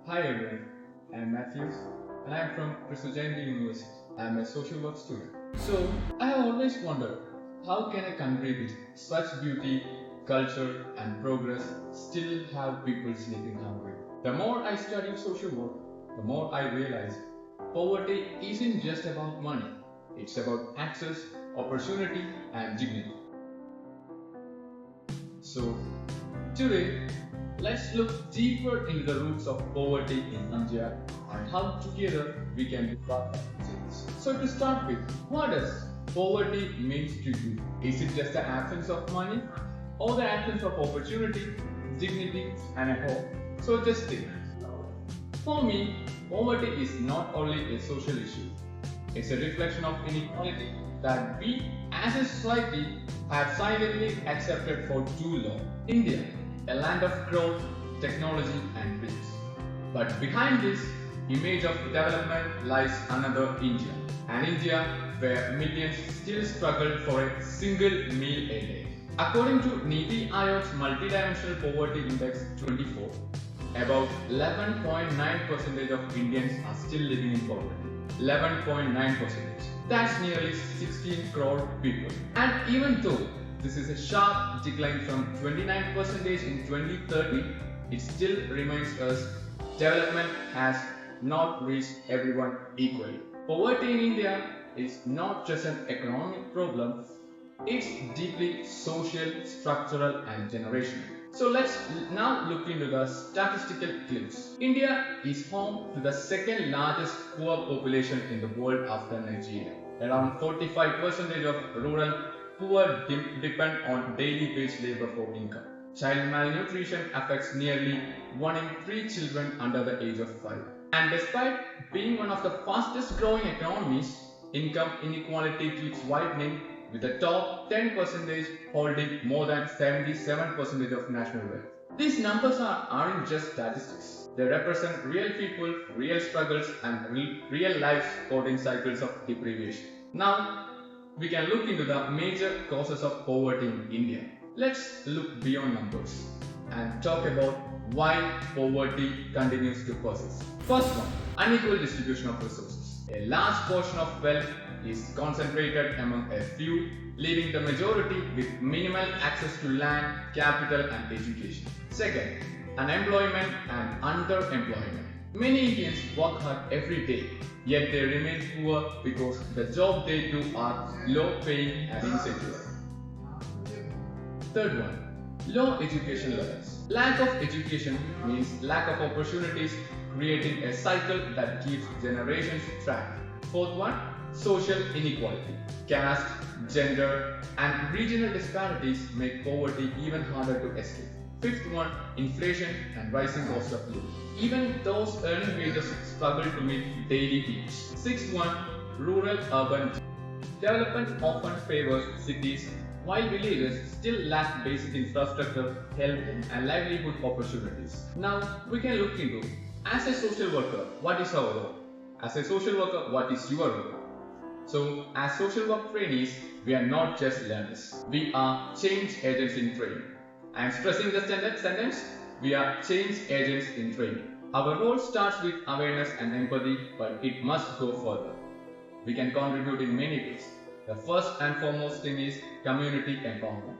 Hi everyone, I am Matthews and I am from Prasujayandi University. I am a social work student. So, I have always wondered how can a country with such beauty, culture, and progress still have people sleeping hungry? The more I study social work, the more I realize poverty isn't just about money, it's about access, opportunity, and dignity. So, today, let's look deeper into the roots of poverty in India and how together we can be part of change. So, to start with, what does poverty mean to you? Is it just the absence of money or the absence of opportunity, dignity, and a hope? So, just think. For me, poverty is not only a social issue, it's a reflection of inequality that we as a society have silently accepted for too long. India, a land of growth, technology, and peace. But behind this image of development lies another India, an India where millions still struggle for a single meal a day. According to Niti Aayog's Multidimensional Poverty Index 24, about 11.9% of Indians are still living in poverty. 11.9%. That's nearly 16 crore people. And even though this is a sharp decline from 29% in 2030, it still reminds us development has not reached everyone equally. Poverty in India is not just an economic problem, it's deeply social, structural, and generational. So let's now look into the statistical clips. India is home to the second largest poor population in the world after Nigeria. Around 45% of rural poor depend on daily wage labor for income. Child malnutrition affects nearly 1 in 3 children under the age of 5. And despite being one of the fastest growing economies, income inequality keeps widening with the top 10% holding more than 77% of national wealth. These numbers aren't just statistics. They represent real people, real struggles, and real life supporting cycles of deprivation. Now, we can look into the major causes of poverty in India. Let's look beyond numbers and talk about why poverty continues to persist. First one, unequal distribution of resources. A large portion of wealth is concentrated among a few, leaving the majority with minimal access to land, capital, and education. Second, unemployment and underemployment. Many Indians work hard every day, yet they remain poor because the job they do are low paying and insecure. Third one, low education levels. Lack of education means lack of opportunities, creating a cycle that keeps generations trapped. Fourth one, social inequality. Caste, gender, and regional disparities make poverty even harder to escape. Fifth one, inflation and rising cost of living. Even those earning wages struggle to meet daily needs. Sixth one, rural urban. Development often favors cities while villages still lack basic infrastructure, health, and livelihood opportunities. Now, we can look into, as a social worker, what is our role? As a social worker, what is your role? So, as social work trainees, we are not just learners. We are change agents in training. I am stressing the sentence. We are change agents in training. Our role starts with awareness and empathy, but it must go further. We can contribute in many ways. The first and foremost thing is community empowerment.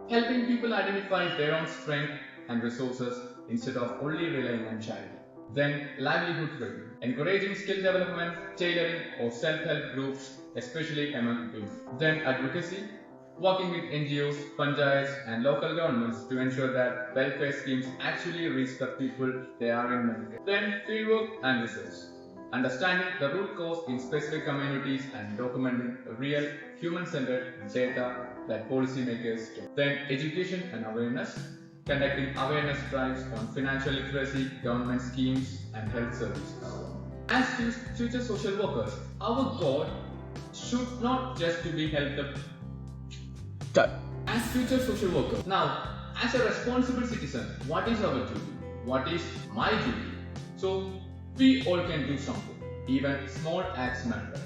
Helping people identify their own strength and resources instead of only relying on charity. Then, livelihood training, encouraging skill development, tailoring, or self-help groups, especially among women. Then, advocacy, working with NGOs, panchayats, and local governments to ensure that welfare schemes actually reach the people they are in meant for. Then, fieldwork and research, understanding the root cause in specific communities and documenting real human-centered data that policymakers get. Then, education and awareness, conducting awareness drives on financial literacy, government schemes, and health services. As future social workers, our goal should not just to be helped as future social workers. Now, as a responsible citizen, what is our duty? What is my duty? So, we all can do something. Even small acts matter.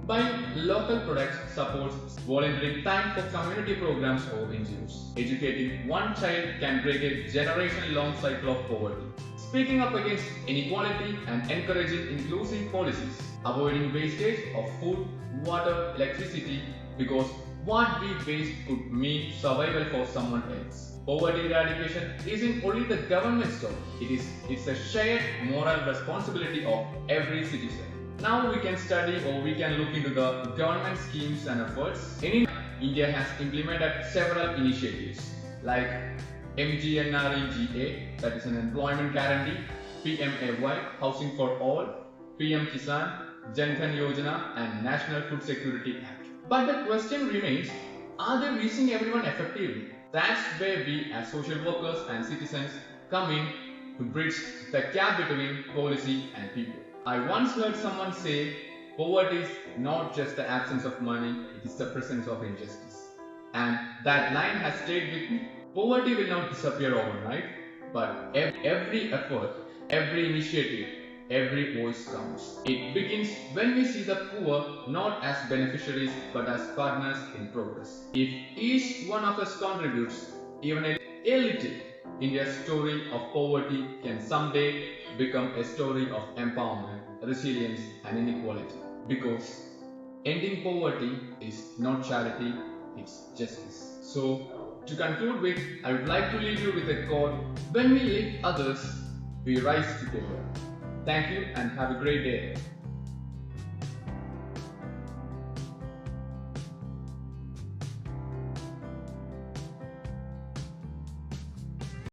Buying local products supports volunteering time for community programs or NGOs. Educating one child can break a generation-long cycle of poverty. speaking up against inequality and encouraging inclusive policies, avoiding wastage of food, water, electricity, because what we waste could mean survival for someone else. Poverty eradication isn't only the government's job, it's a shared moral responsibility of every citizen. Now we can study or we can look into the government schemes and efforts. In India has implemented several initiatives like MGNREGA, that is an employment guarantee, PMAY, housing for all, PM Kisan, Jan Dhan Yojana, and National Food Security Act. But the question remains, are they reaching everyone effectively? That's where we as social workers and citizens come in to bridge the gap between policy and people. I once heard someone say, poverty is not just the absence of money, it is the presence of injustice. And that line has stayed with me. Poverty will not disappear overnight, but every effort, every initiative, every voice counts. It begins when we see the poor not as beneficiaries but as partners in progress. If each one of us contributes even a little, India's story of poverty can someday become a story of empowerment, resilience, and inequality. Because ending poverty is not charity, it's justice. So, to conclude with, I would like to leave you with a quote: when we lift others, we rise together. Thank you and have a great day.